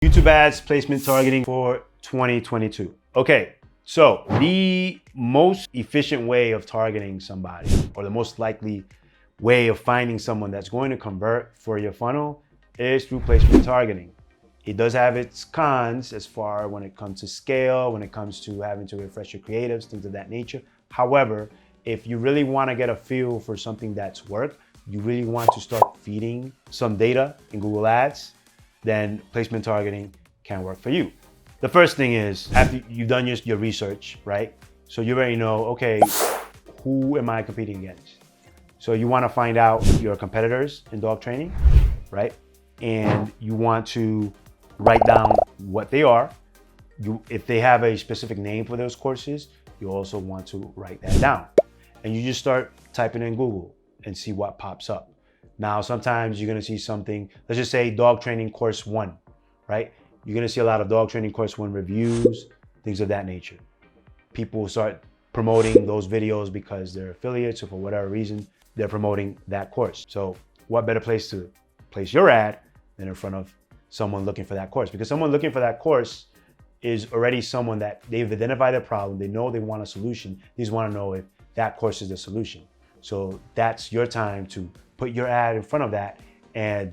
YouTube ads placement targeting for 2022. Okay, so the most efficient way of targeting somebody, or the most likely way of finding someone that's going to convert for your funnel, is through placement targeting. It does have its cons as far when it comes to scale, when it comes to having to refresh your creatives, things of that nature. However, if you really want to get a feel for something that's worked, you really want to start feeding some data in Google Ads, then placement targeting can work for you. The first thing is, after you've done your research, right? So you already know, okay, who am I competing against? So you want to find out your competitors in dog training, right? And you want to write down what they are. If they have a specific name for those courses, you also want to write that down. And you just start typing in Google and see what pops up. Now, sometimes you're gonna see something, let's just say dog training course 1, right? You're gonna see a lot of dog training course 1 reviews, things of that nature. People start promoting those videos because they're affiliates or for whatever reason, they're promoting that course. So what better place to place your ad than in front of someone looking for that course? Because someone looking for that course is already someone that they've identified their problem, they know they want a solution, they just wanna know if that course is the solution. So that's your time to put your ad in front of that and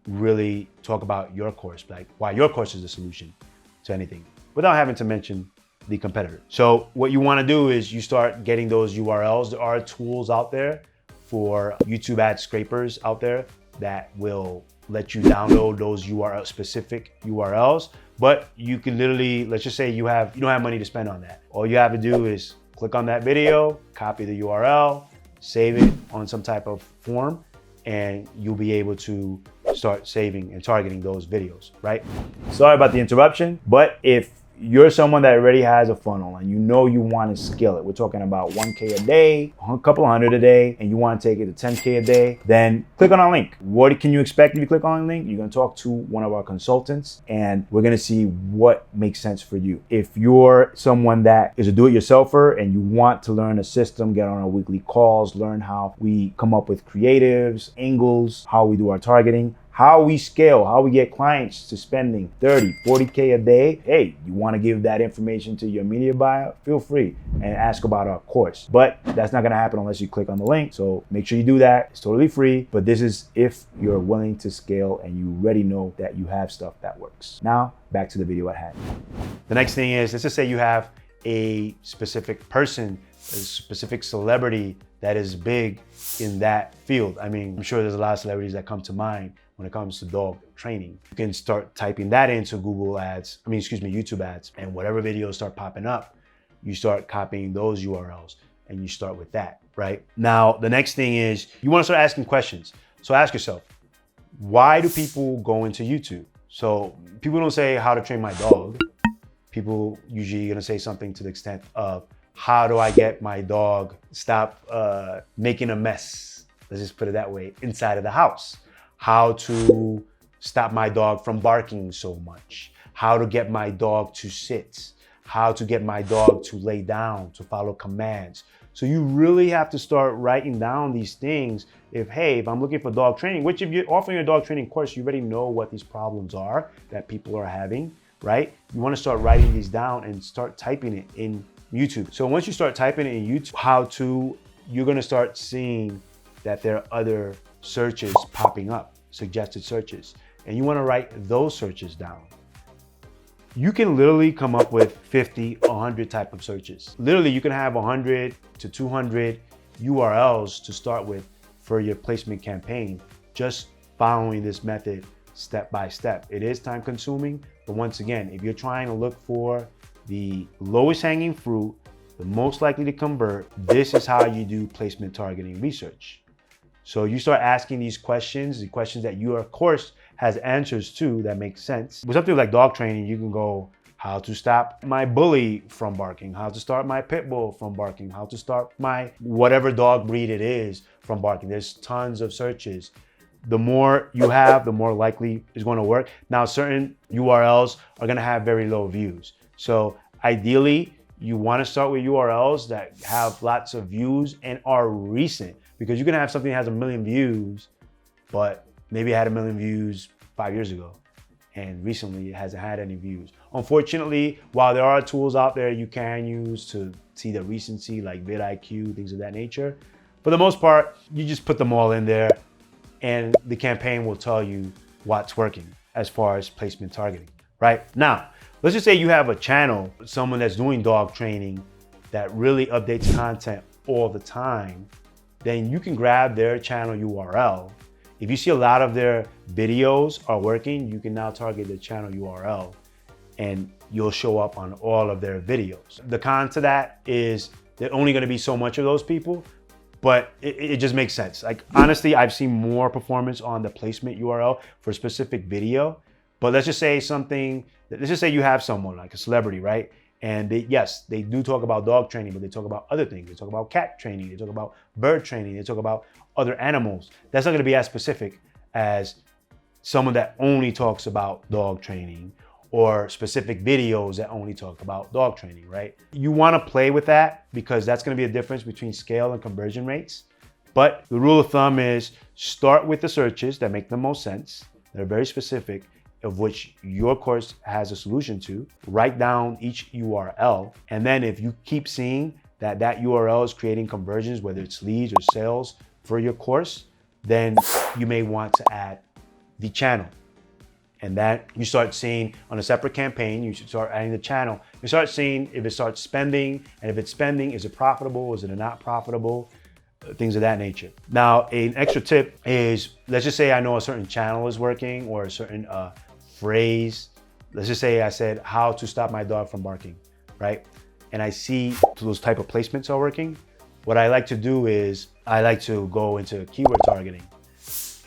really talk about your course, like why your course is the solution to anything, without having to mention the competitor. So what you want to do is you start getting those URLs. There are tools out there for YouTube ad scrapers out there that will let you download those specific URLs, but you can literally, let's just say you don't have money to spend on that. All you have to do is click on that video, copy the URL, save it on some type of form, and you'll be able to start saving and targeting those videos, right? Sorry about the interruption, but if you're someone that already has a funnel and you know you want to scale it, we're talking about 1K a day, a couple hundred a day, and you want to take it to 10K a day, then click on our link. What can you expect if you click on the link? You're going to talk to one of our consultants and we're going to see what makes sense for you. If you're someone that is a do-it-yourselfer and you want to learn a system, get on our weekly calls, learn how we come up with creatives, angles, how we do our targeting, how we scale, how we get clients to spending 30, 40K a day. Hey, you want to give that information to your media buyer? Feel free and ask about our course. But that's not going to happen unless you click on the link. So make sure you do that. It's totally free. But this is if you're willing to scale and you already know that you have stuff that works. Now, back to the video at hand. The next thing is, let's just say you have a specific person, a specific celebrity that is big in that field. I mean, I'm sure there's a lot of celebrities that come to mind when it comes to dog training. You can start typing that into YouTube ads, and whatever videos start popping up, you start copying those URLs and you start with that, right? Now, the next thing is you want to start asking questions. So ask yourself, why do people go into YouTube? So people don't say how to train my dog. People usually gonna say something to the extent of, how do I get my dog stop making a mess? Let's just put it that way, inside of the house. How to stop my dog from barking so much. How to get my dog to sit. How to get my dog to lay down, to follow commands. So you really have to start writing down these things. If I'm looking for dog training, which if you're offering a dog training course, you already know what these problems are that people are having, right? You want to start writing these down and start typing it in YouTube. So once you start typing it in YouTube, you're gonna start seeing that there are other searches popping up, suggested searches, and you wanna write those searches down. You can literally come up with 50, 100 type of searches. Literally, you can have 100 to 200 URLs to start with for your placement campaign, just following this method step by step. It is time consuming, but once again, if you're trying to look for the lowest hanging fruit, the most likely to convert, this is how you do placement targeting research. So you start asking these questions, the questions that your course has answers to that make sense. With something like dog training, you can go, how to stop my bully from barking, how to start my pit bull from barking, how to start my whatever dog breed it is from barking. There's tons of searches. The more you have, the more likely it's going to work. Now, certain URLs are going to have very low views. So ideally, you want to start with URLs that have lots of views and are recent, because you can have something that has 1 million views, but maybe it had 1 million views 5 years ago. and recently it hasn't had any views. Unfortunately, while there are tools out there you can use to see the recency, like vidIQ, things of that nature, for the most part, you just put them all in there and the campaign will tell you what's working as far as placement targeting, right? Now, let's just say you have a channel, someone that's doing dog training that really updates content all the time, then you can grab their channel URL. If you see a lot of their videos are working, you can now target the channel URL and you'll show up on all of their videos. The con to that is there's only gonna be so much of those people, but it just makes sense. Like, honestly, I've seen more performance on the placement URL for a specific video. But let's just say you have someone like a celebrity, right? And yes, they do talk about dog training, but they talk about other things. They talk about cat training, they talk about bird training, they talk about other animals. That's not gonna be as specific as someone that only talks about dog training or specific videos that only talk about dog training, right? You wanna play with that because that's gonna be a difference between scale and conversion rates. But the rule of thumb is start with the searches that make the most sense. They're very specific, of which your course has a solution to. Write down each URL. And then if you keep seeing that URL is creating conversions, whether it's leads or sales for your course, then you may want to add the channel. And that you start seeing on a separate campaign, you should start adding the channel. You start seeing if it starts spending, and if it's spending, is it profitable? Is it not profitable? Things of that nature. Now, an extra tip is, let's just say I know a certain channel is working or a certain phrase. Let's just say I said, how to stop my dog from barking, right? And I see those type of placements are working. What I like to do is I like to go into keyword targeting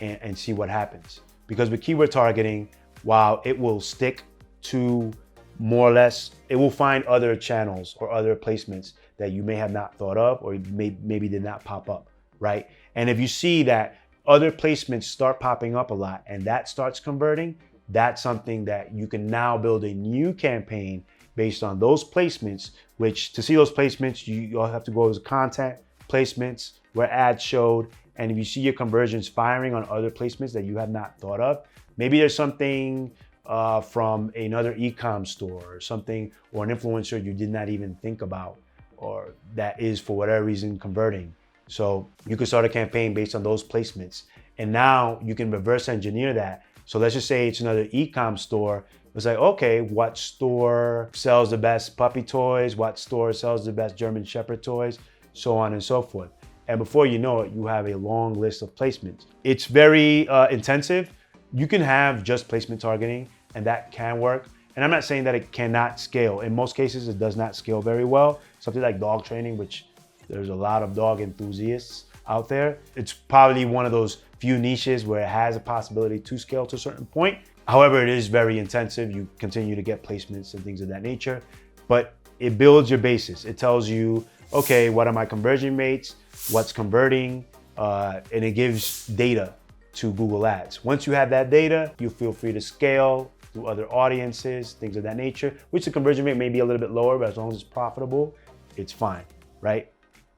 and see what happens. Because with keyword targeting, while it will stick to more or less, it will find other channels or other placements that you may have not thought of or maybe did not pop up, right? And if you see that other placements start popping up a lot and that starts converting, that's something that you can now build a new campaign based on those placements, which to see those placements, you'll have to go to content, placements, where ads showed. And if you see your conversions firing on other placements that you have not thought of, maybe there's something from another e-com store or something, or an influencer you did not even think about, or that is for whatever reason converting. So you can start a campaign based on those placements. And now you can reverse engineer that. So let's just say it's another e-com store. It's like, okay, what store sells the best puppy toys? What store sells the best German Shepherd toys? So on and so forth. And before you know it, you have a long list of placements. It's very intensive. You can have just placement targeting and that can work. And I'm not saying that it cannot scale. In most cases, it does not scale very well. Something like dog training, which there's a lot of dog enthusiasts out there. It's probably one of those few niches where it has a possibility to scale to a certain point. However, it is very intensive. You continue to get placements and things of that nature, but it builds your basis. It tells you, okay, what are my conversion rates? What's converting? And it gives data to Google Ads. Once you have that data, you feel free to scale to other audiences, things of that nature, which the conversion rate may be a little bit lower, but as long as it's profitable, it's fine, right?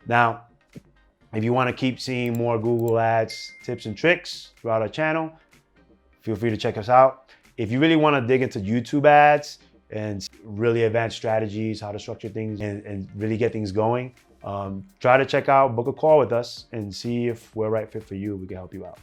Now, if you want to keep seeing more Google Ads tips and tricks throughout our channel, feel free to check us out. If you really want to dig into YouTube ads and really advanced strategies, how to structure things and really get things going, try to book a call with us and see if we're a right fit for you. We can help you out.